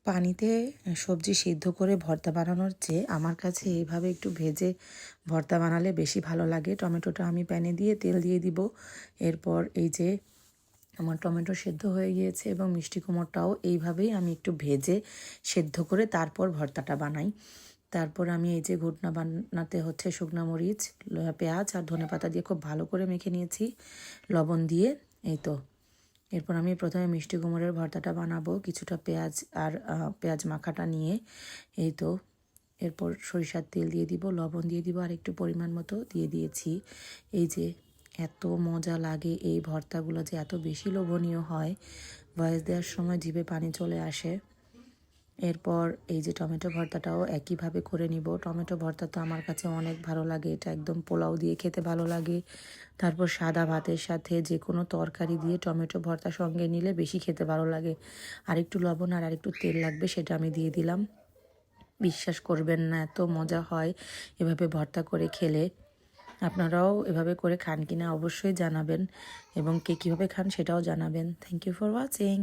পানিতে সবজি সিদ্ধ করে ভর্তা বানানোর চেয়ে আমার কাছে এইভাবে একটু ভেজে ভর্তা বানালে বেশি ভালো লাগে। টমেটোটা আমি প্যানে দিয়ে তেল দিয়ে দিব। এরপর এই যে আমার টমেটো সেদ্ধ হয়ে গিয়েছে এবং মিষ্টি কুমড়টাও এইভাবেই আমি একটু ভেজে সেদ্ধ করে তারপর ভর্তাটা বানাই। তারপর আমি এই যে ঘুটনা বানাতে হচ্ছে শুকনা মরিচ, পেঁয়াজ আর ধনেপাতা দিয়ে খুব ভালো করে মেখে নিয়েছি লবণ দিয়ে। এই তো এরপর আমি প্রথমে মিষ্টি কুমড়োর ভর্তাটা বানাবো কিছুটা পেঁয়াজ আর পেঁয়াজ মাখাটা নিয়ে। এই তো এরপর সরিষার তেল দিয়ে দিব, লবণ দিয়ে দিব আর একটু পরিমাণ মতো দিয়ে দিয়েছি। এই যে এত মজা লাগে এই ভর্তাগুলো, যে এত বেশি লোভনীয় হয়, ভয়েস দেওয়ার সময় জিভে পানি চলে আসে। এরপর এই যে টমেটো ভর্তাটাও একইভাবে করে নিব। টমেটো ভর্তা তো আমার কাছে অনেক ভালো লাগে, এটা একদম পোলাও দিয়ে খেতে ভালো লাগে। তারপর সাদা ভাতের সাথে যে কোনো তরকারি দিয়ে টমেটো ভর্তা সঙ্গে নিলে বেশি খেতে ভালো লাগে। আর একটু লবণ আর একটু তেল লাগবে, সেটা আমি দিয়ে দিলাম। বিশ্বাস করবেন না এত মজা হয় এভাবে ভর্তা করে খেলে। আপনারাও এভাবে করে খান কিনা অবশ্যই জানাবেন এবং কে কীভাবে খান সেটাও জানাবেন। Thank you for watching.